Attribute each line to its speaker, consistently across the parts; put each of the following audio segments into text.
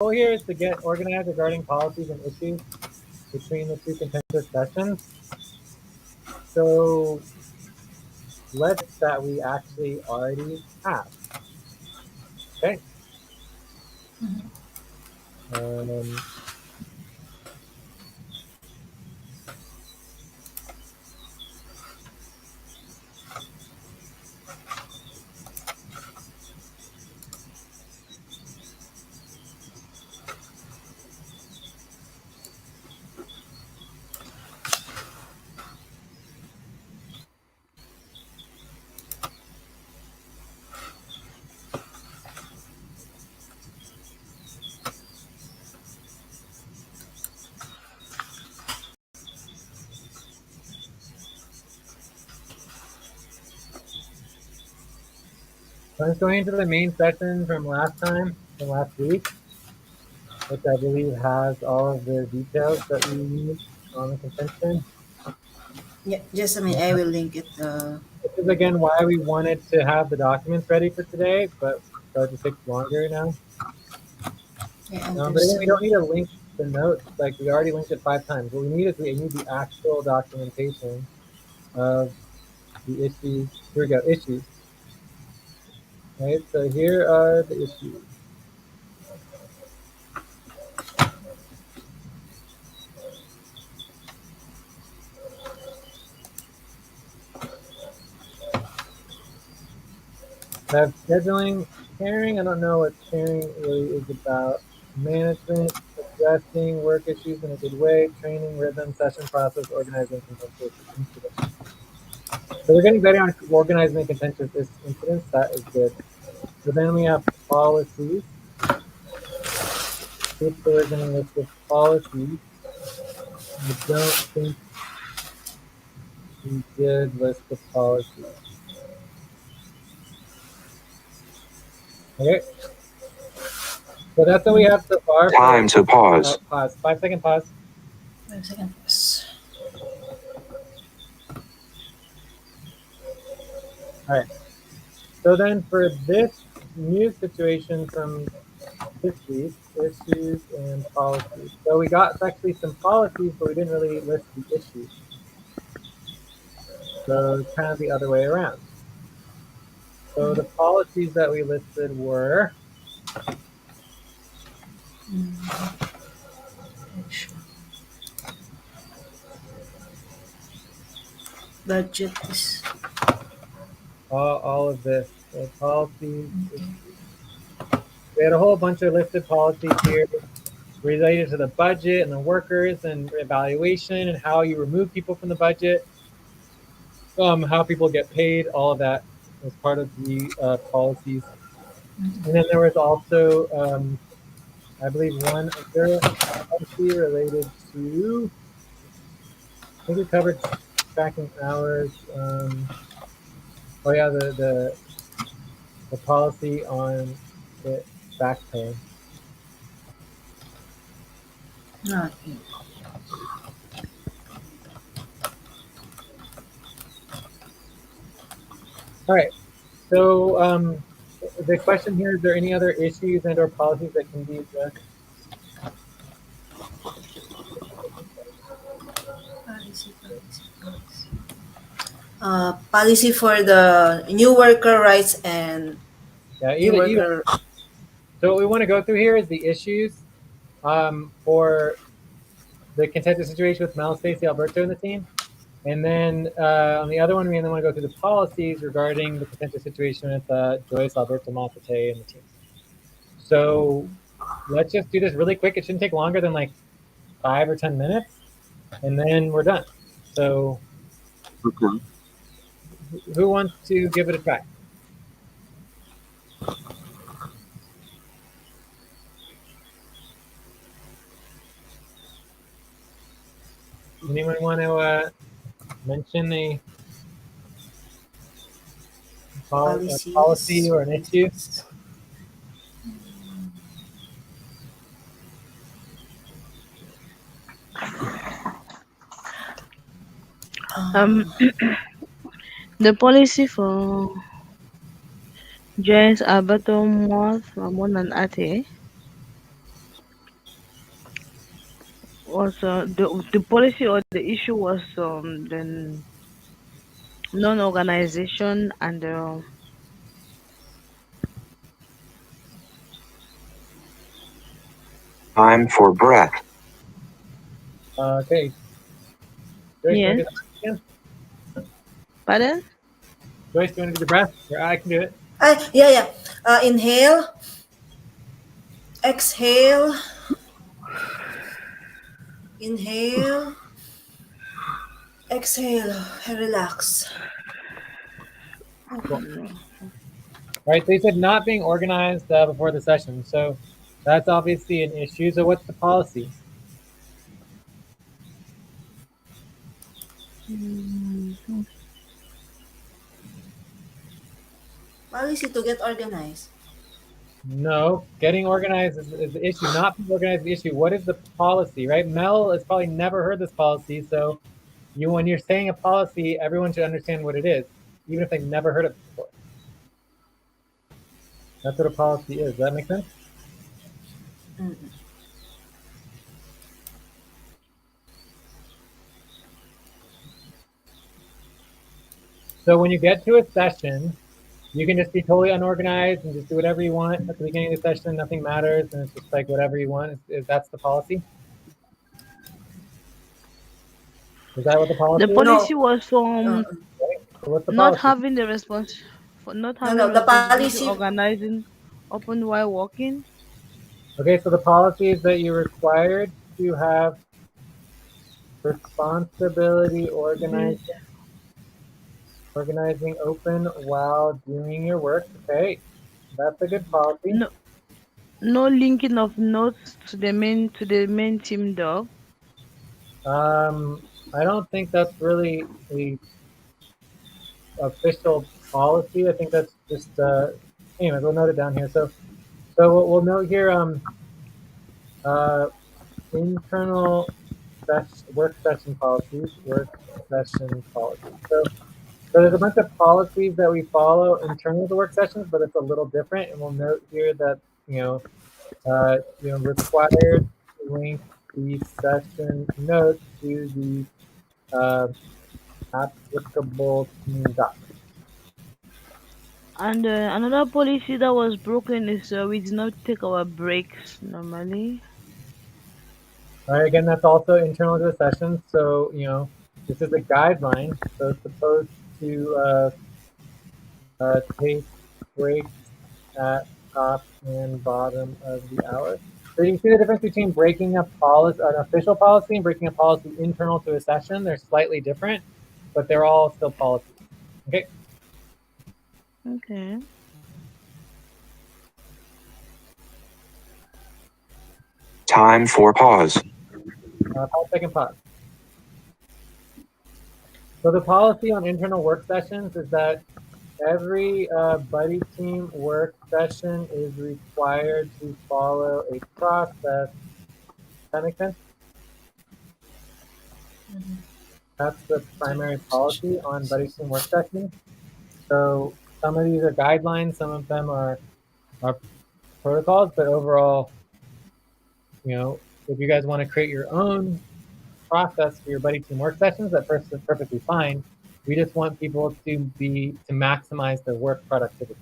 Speaker 1: goal here is to get organized regarding policies and issues between the two contentious sessions. So let's that we actually already have. Okay. Um, Let's go into the main session from last week, which I believe has all of the details that we need on the contention.
Speaker 2: Yeah, just a minute. I will link it.
Speaker 1: This is again why we wanted to have the documents ready for today, but it just takes longer now.
Speaker 2: Yeah,
Speaker 1: But again, we don't need to link the notes. Like we already linked it 5 times. What we need is the actual documentation of the issues. Here we go, issues. Right, so here are the issues. I have scheduling, caring. I don't know what caring really is about. Management, addressing work issues in a good way, training, rhythm, session process, organizing contentious incidents. So we're getting better on organizing contentious incidents. That is good. So then we have policies. So we're going to list the policies. I don't think we did list the policies. Okay. So that's what we have so far.
Speaker 3: Time to pause.
Speaker 1: Pause. 5-second pause.
Speaker 2: 5 seconds.
Speaker 1: All right. So then for this new situation from this week, issues and policies. So we got actually some policies, but we didn't really list the issues. So it's kind of the other way around. So the policies that we listed were
Speaker 2: Budget is
Speaker 1: all of this. So policies. We had a whole bunch of listed policies here related to the budget and the workers and evaluation and how you remove people from the budget, how people get paid, all of that was part of the policies. And then there was also, I believe, one other policy related to, I think we covered tracking hours. Oh yeah, the policy on the back pay.
Speaker 2: not.
Speaker 1: All right. So the question here, is there any other issues and or policies that can be addressed?
Speaker 2: Policy for the new worker rights and new worker.
Speaker 1: So what we want to go through here is the issues for the contentious situation with Mel, Stacy, Alberto, and the team. And then on the other one, we want to go through the policies regarding the contentious situation with Joyce, Alberto, Malfate, and the team. So let's just do this really quick. It shouldn't take longer than like 5 or 10 minutes, and then we're done. So
Speaker 3: Okay.
Speaker 1: who wants to give it a try? Anyone want to mention a policy or an issue?
Speaker 4: The policy for James Alberto Moth Ramon and Ate. was the policy or the issue was the non-organization and
Speaker 3: Time for breath.
Speaker 1: Okay, Joyce, you want
Speaker 4: yes.
Speaker 1: to do that again?
Speaker 4: Pardon?
Speaker 1: Joyce, you want to do the breath? Or I can do it.
Speaker 2: Yeah, yeah. Inhale, exhale, inhale, exhale, and relax.
Speaker 1: Cool. All right, so you said not being organized before the session. So that's obviously an issue. So what's the policy?
Speaker 4: Mhm.
Speaker 2: Policy to get organized.
Speaker 1: No, getting organized is the issue. Not being organized is the issue. What is the policy, right? Mel has probably never heard this policy. So when you're saying a policy, everyone should understand what it is, even if they've never heard it before. That's what a policy is. Does that make sense?
Speaker 2: Mm.
Speaker 1: So when you get to a session, you can just be totally unorganized and just do whatever you want at the beginning of the session. Nothing matters, and it's just like whatever you want. That's the policy? Is that what the
Speaker 4: The
Speaker 1: policy is?
Speaker 4: policy
Speaker 2: No,
Speaker 4: was
Speaker 2: uh,
Speaker 1: Okay. So what's the
Speaker 4: not
Speaker 1: policy?
Speaker 4: having the not
Speaker 2: no,
Speaker 4: having
Speaker 2: no. The
Speaker 4: responsibility
Speaker 2: policy.
Speaker 4: organizing open while working.
Speaker 1: Okay, so the policy is that you're required to have responsibility
Speaker 4: This
Speaker 1: organizing open while doing your work. Okay, that's a good policy.
Speaker 4: no no linking of notes to the main team though.
Speaker 1: I don't think that's really a official policy. I think that's just anyways, we'll note it down here. So we'll note here uh internal work session policies, work session policies. So there's a bunch of policies that we follow internal to work sessions, but it's a little different. And we'll note here that required to link the session notes to the uh, applicable team doc.
Speaker 4: And another policy that was broken is we did not take our breaks normally.
Speaker 1: All right, again, that's also internal to the session. So this is a guideline. So it's supposed to take breaks at top and bottom of the hour. So you see the difference between breaking a policy, an official policy, and breaking a policy internal to a session. They're slightly different, but they're all still policies. Okay.
Speaker 4: Okay.
Speaker 3: Time for pause.
Speaker 1: Second pause. So the policy on internal work sessions is that every buddy team work session is required to follow a process. Does that make sense? That's the primary policy on buddy team work sessions. So some of these are guidelines, some of them are protocols, but overall, if you guys want to create your own process for your buddy team work sessions, that's perfectly fine. We just want people to maximize their work productivity.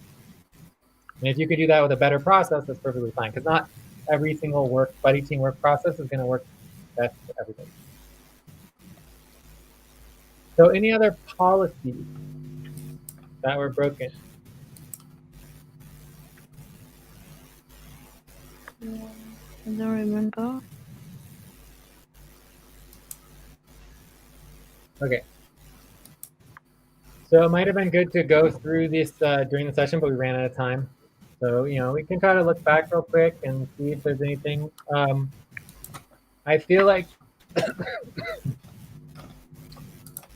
Speaker 1: And if you could do that with a better process, that's perfectly fine. Because not every single buddy team work process is going to work best for everybody. So any other policies that were broken?
Speaker 4: I don't remember.
Speaker 1: Okay. So it might have been good to go through this during the session, but we ran out of time. So, we can try to look back real quick and see if there's anything. I feel like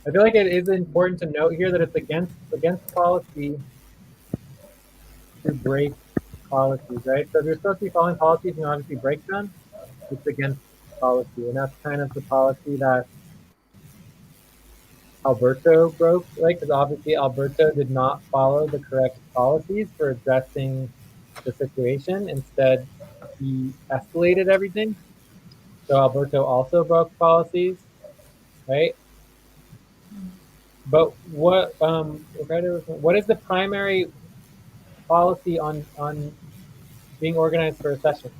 Speaker 1: it is important to note here that it's against policy to break policies, right? So if you're supposed to be following policies and you obviously break them, it's against policy. And that's kind of the policy that Alberto broke, right? Because obviously Alberto did not follow the correct policies for addressing the situation. Instead, he escalated everything. So Alberto also broke policies, right? But what is the primary policy on being organized for a session?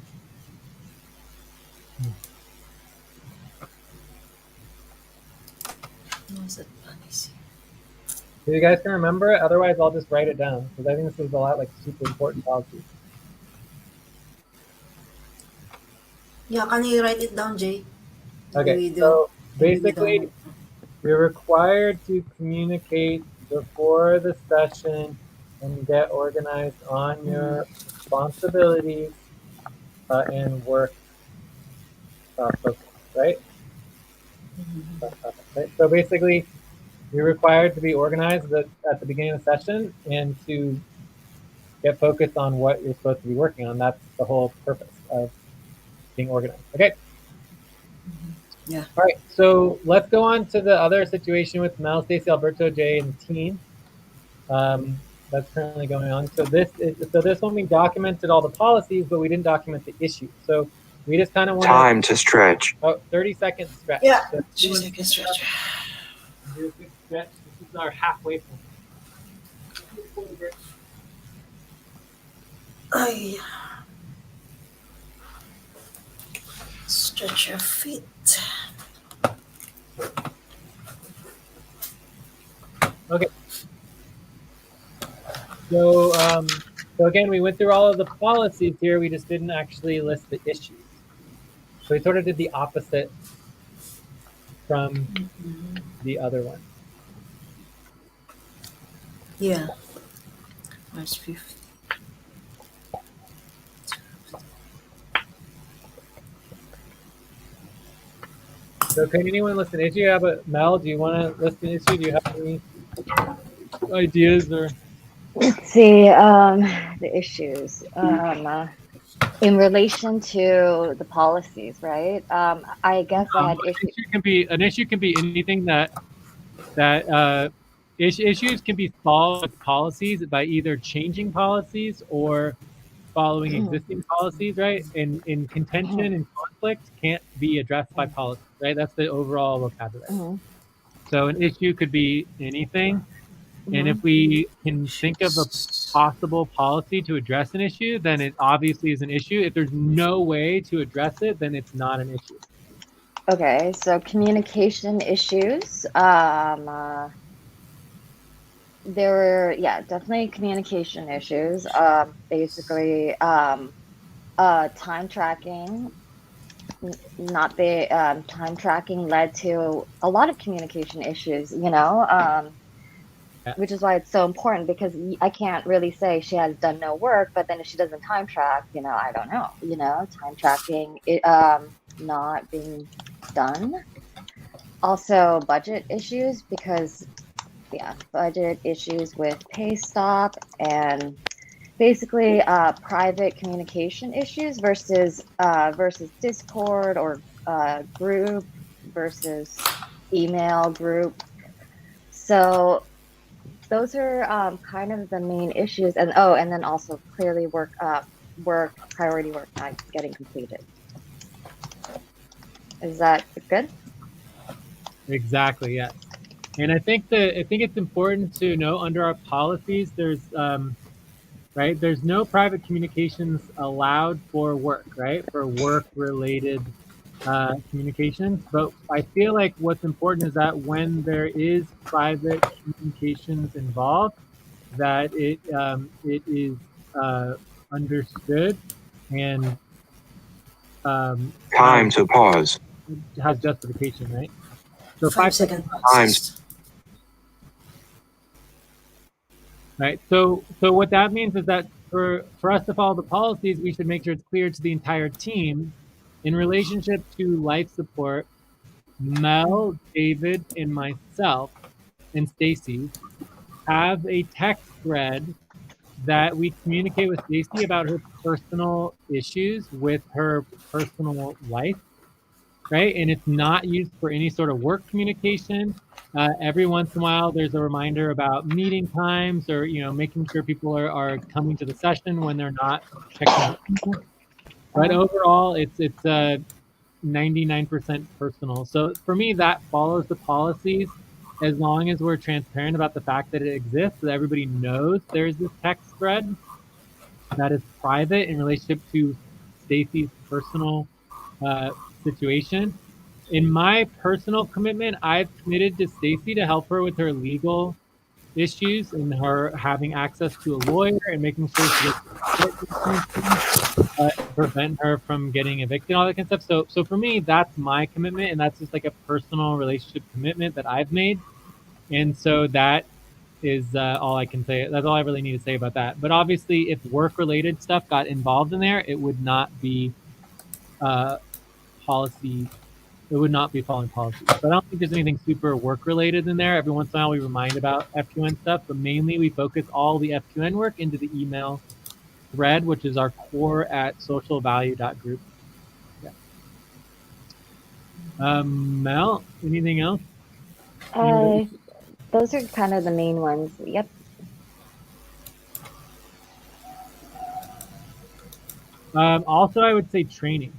Speaker 1: If you guys can remember it, otherwise I'll just write it down because I think this is a lot like super important policies.
Speaker 2: Yeah, can you write it down, Jay?
Speaker 1: Okay, so basically you're required to communicate before the session and get organized on your responsibilities and work focus, right? Right? So basically, you're required to be organized at the beginning of the session and to get focused on what you're supposed to be working on. That's the whole purpose of being organized. Okay.
Speaker 2: Yeah.
Speaker 1: All right. So let's go on to the other situation with Mel, Stacy, Alberto, Jay, and the team. That's currently going on. So this one we documented all the policies, but we didn't document the issues. So we just kind of want
Speaker 3: Time to stretch.
Speaker 1: 30-second stretch.
Speaker 2: Yeah.
Speaker 1: So
Speaker 2: 3-second stretch.
Speaker 1: do a quick stretch. This is our halfway point.
Speaker 2: Ay. Stretch your feet.
Speaker 1: Okay. So again, we went through all of the policies here. We just didn't actually list the issues. So we sort of did the opposite from the other one.
Speaker 2: Yeah. March 5th.
Speaker 1: So can anyone list an issue? How about Mel? Do you want to list an issue? Do you have any ideas or?
Speaker 5: Let's see, the issues. In relation to the policies, right? I guess I had issues.
Speaker 1: An issue can be anything issues can be solved with policies by either changing policies or following existing policies, right? In contention and conflict can't be addressed by policy, right? That's the overall vocabulary. So an issue could be anything. And if we can think of a possible policy to address an issue, then it obviously is an issue. If there's no way to address it, then it's not an issue.
Speaker 5: Okay, so communication issues. There were, definitely communication issues. Basically, time tracking. Not the time tracking led to a lot of communication issues. Which is why it's so important, because I can't really say she has done no work, but then if she doesn't time track, I don't know, time tracking, not being done. Also budget issues, because budget issues with pay stop, and basically private communication issues versus Discord or group versus email group. So those are kind of the main issues, and then also clearly priority work not getting completed. Is that good?
Speaker 1: Exactly, yeah. And I think it's important to know under our policies, there's there's no private communications allowed for work, right? For work related communications. But I feel like what's important is that when there is private communications involved, that it is understood and
Speaker 3: Time to pause.
Speaker 1: has justification, right? So
Speaker 2: 5-second
Speaker 3: times.
Speaker 1: Right. So what that means is that for us to follow the policies, we should make sure it's clear to the entire team in relationship to life support. Mel, David, and myself, and Stacy have a text thread that we communicate with Stacy about her personal issues with her personal life, right? And it's not used for any sort of work communication. Every once in a while, there's a reminder about meeting times, or making sure people are coming to the session when they're not checking out. But overall, it's 99% personal. So for me, that follows the policies as long as we're transparent about the fact that it exists, so that everybody knows there's this text thread that is private in relationship to Stacy's personal situation. In my personal commitment, I've committed to Stacy to help her with her legal issues and her having access to a lawyer and making sure she gets support with things, to prevent her from getting evicted, all that kind of stuff. So for me, that's my commitment, and that's just like a personal relationship commitment that I've made. And so that is all I can say. That's all I really need to say about that. But obviously, if work-related stuff got involved in there, it would not be policy. It would not be following policy. So I don't think there's anything super work-related in there. Every once in a while, we remind about FQN stuff, but mainly we focus all the FQN work into the email thread, which is our core at socialvalue.group. Yeah. Mel, anything else?
Speaker 5: Those are kind of the main ones. Yep.
Speaker 1: Also, I would say training.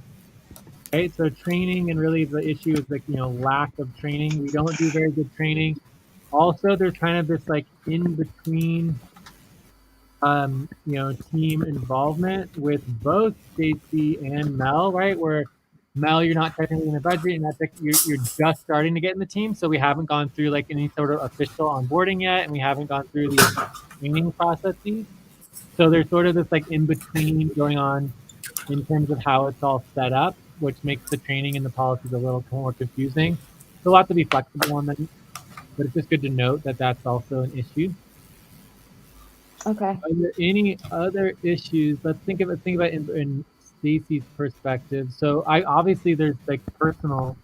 Speaker 1: Right, so training, and really the issue is like, lack of training. We don't do very good training. Also, there's kind of this like in between, team involvement with both Stacy and Mel, right? Where Mel, you're not technically in the budget, and you're just starting to get in the team, so we haven't gone through like any sort of official onboarding yet, and we haven't gone through the training processes. So there's sort of this like in between going on in terms of how it's all set up, which makes the training and the policies a little more confusing. It's a lot to be flexible on them, but it's just good to note that that's also an issue.
Speaker 5: Okay.
Speaker 1: Are there any other issues? Let's think about it in Stacy's perspective. So obviously there's like personal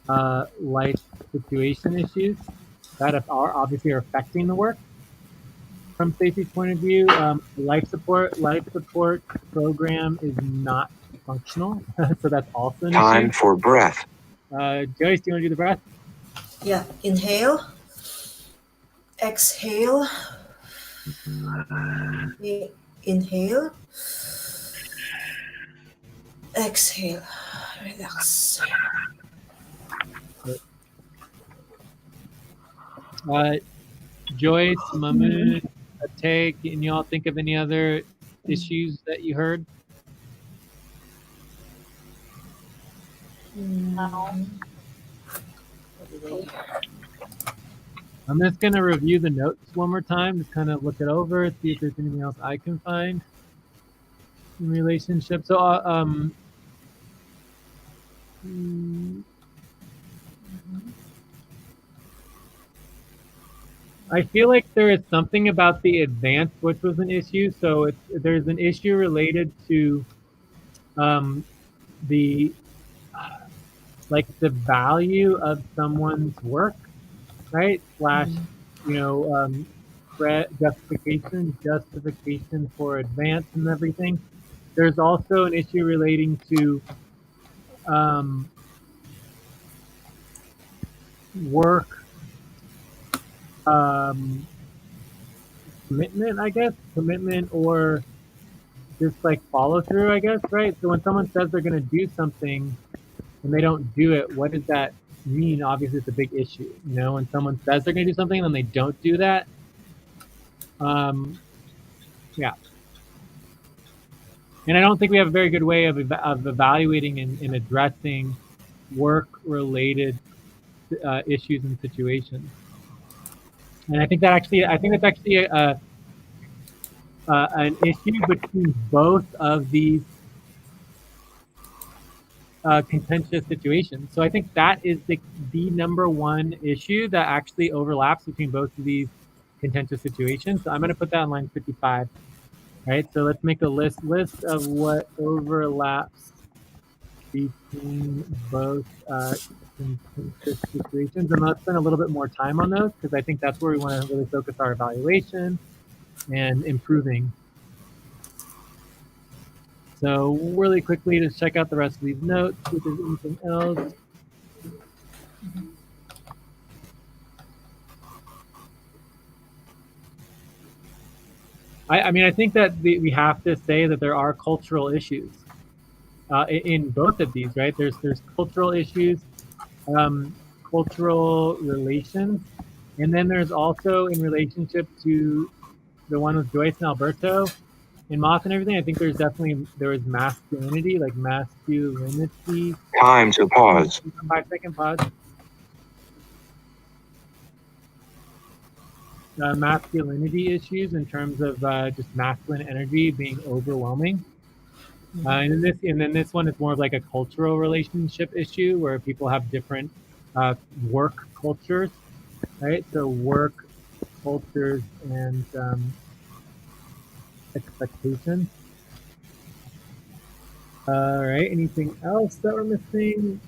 Speaker 1: life situation issues that are obviously affecting the work. From Stacy's point of view, life support program is not functional, so that's also an
Speaker 3: Time
Speaker 1: issue.
Speaker 3: for breath.
Speaker 1: Joyce, do you want to do the breath?
Speaker 2: Yeah, inhale, exhale. Inhale, exhale, relax.
Speaker 1: Joyce, Mahmood, Tay, can y'all think of any other issues that you heard?
Speaker 4: No.
Speaker 1: I'm just going to review the notes one more time, just kind of look it over, see if there's anything else I can find in relationship. So, I feel like there is something about the advance which was an issue. So there's an issue related to the the value of someone's work, right? Slash, justification for advance and everything. There's also an issue relating to work commitment, I guess, or just like follow through, I guess, right? So when someone says they're going to do something and they don't do it, what does that mean? Obviously, it's a big issue. When someone says they're going to do something and then they don't do that, yeah. And I don't think we have a very good way of evaluating and addressing work-related issues and situations. And I think that's actually an issue between both of these contentious situations. So I think that is the number one issue that actually overlaps between both of these contentious situations. So I'm going to put that on line 55. Right. So let's make a list of what overlaps between both contentious situations, and let's spend a little bit more time on those because I think that's where we want to really focus our evaluation and improving. So really quickly, just check out the rest of these notes, see if there's anything else. I mean, I think that we have to say that there are cultural issues. in both of these, right? There's cultural issues, cultural relations, and then there's also in relationship to the one with Joyce and Alberto in Moth and everything. I think there was masculinity, like masculinity.
Speaker 3: Time to pause.
Speaker 1: 5-second pause. Masculinity issues in terms of just masculine energy being overwhelming. And then this one is more of like a cultural relationship issue where people have different work cultures, right? So work cultures and expectations. All right. Anything else that we're missing?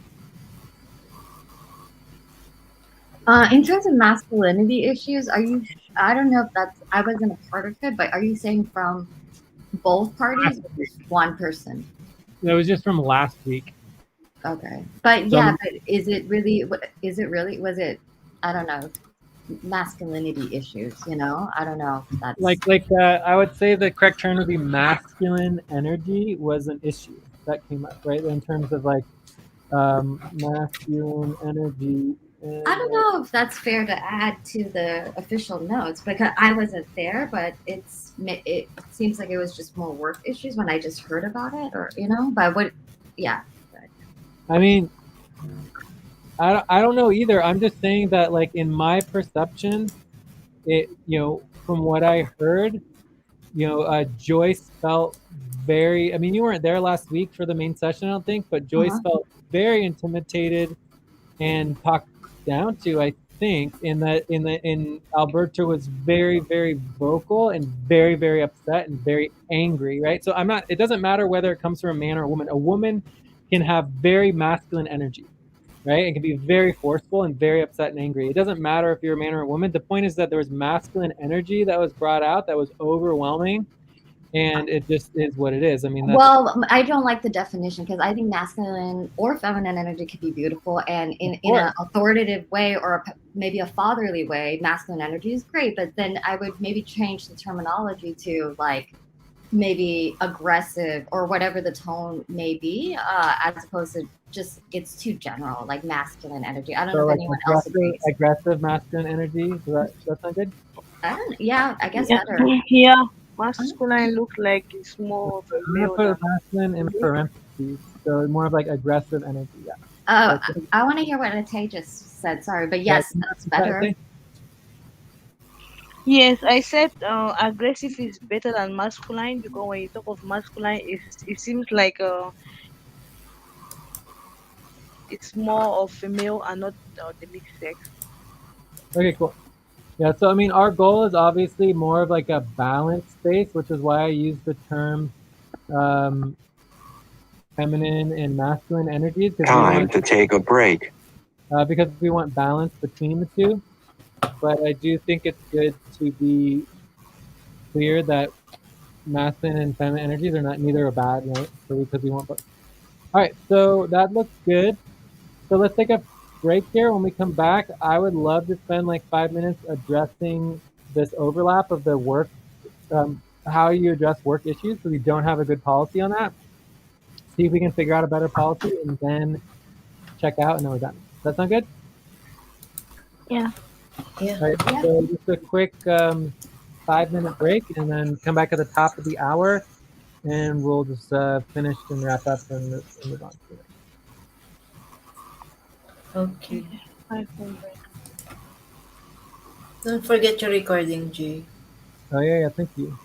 Speaker 5: In terms of masculinity issues, I don't know if I wasn't a part of it, but are you saying from both parties or just one person?
Speaker 1: That was just from last week.
Speaker 5: Okay. But
Speaker 1: So,
Speaker 5: yeah, but is it really, was it, I don't know, masculinity issues, I don't know if that's.
Speaker 1: I would say the correct term would be masculine energy was an issue that came up, right? In terms of like masculine energy.
Speaker 5: I don't know if that's fair to add to the official notes because I wasn't there, but it seems like it was just more work issues when I just heard about it, or but yeah.
Speaker 1: I mean, I don't know either. I'm just saying that like in my perception, from what I heard, Joyce felt very. I mean, you weren't there last week for the main session, I don't think, but Joyce felt very intimidated and talked down to, I think, in Alberto was very, very vocal and very, very upset and very angry, right? So it doesn't matter whether it comes from a man or a woman. A woman can have very masculine energy, right? It can be very forceful and very upset and angry. It doesn't matter if you're a man or a woman. The point is that there was masculine energy that was brought out that was overwhelming, and it just is what it is. I mean,
Speaker 5: well, I don't like the definition because I think masculine or feminine energy could be beautiful, and in an authoritative way or maybe a fatherly way, masculine energy is great. But then I would maybe change the terminology to like maybe aggressive or whatever the tone may be, as opposed to just it's too general, like masculine energy. I don't know if anyone else agrees.
Speaker 1: Aggressive masculine energy. Does that sound good?
Speaker 5: Yeah, I guess better.
Speaker 4: Yeah, masculine looks like it's more of a male.
Speaker 1: I'm gonna put masculine in parentheses, so more of like aggressive energy. Yeah.
Speaker 5: I want to hear what Ate just said. Sorry, but yes, that's better.
Speaker 4: Yes, I said aggressive is better than masculine because when you talk of masculine, it seems like it's more of female and not the mixed sex.
Speaker 1: Okay, cool. Yeah, so I mean, our goal is obviously more of like a balanced space, which is why I use the term feminine and masculine energies.
Speaker 3: Time to take a break.
Speaker 1: Because we want balance between the two. But I do think it's good to be clear that masculine and feminine energies are neither are bad, right? So because we want both. All right, so that looks good. So let's take a break here. When we come back, I would love to spend like 5 minutes addressing this overlap of the work, how you address work issues. So we don't have a good policy on that. See if we can figure out a better policy and then check out and then we're done. Does that sound good?
Speaker 4: Yeah.
Speaker 2: Yeah.
Speaker 1: All right, so just a quick 5-minute break and then come back at the top of the hour and we'll just finish and wrap up and move on to it.
Speaker 2: Okay.
Speaker 4: 500.
Speaker 2: Don't forget your recording, Jay.
Speaker 1: Oh, yeah, thank you.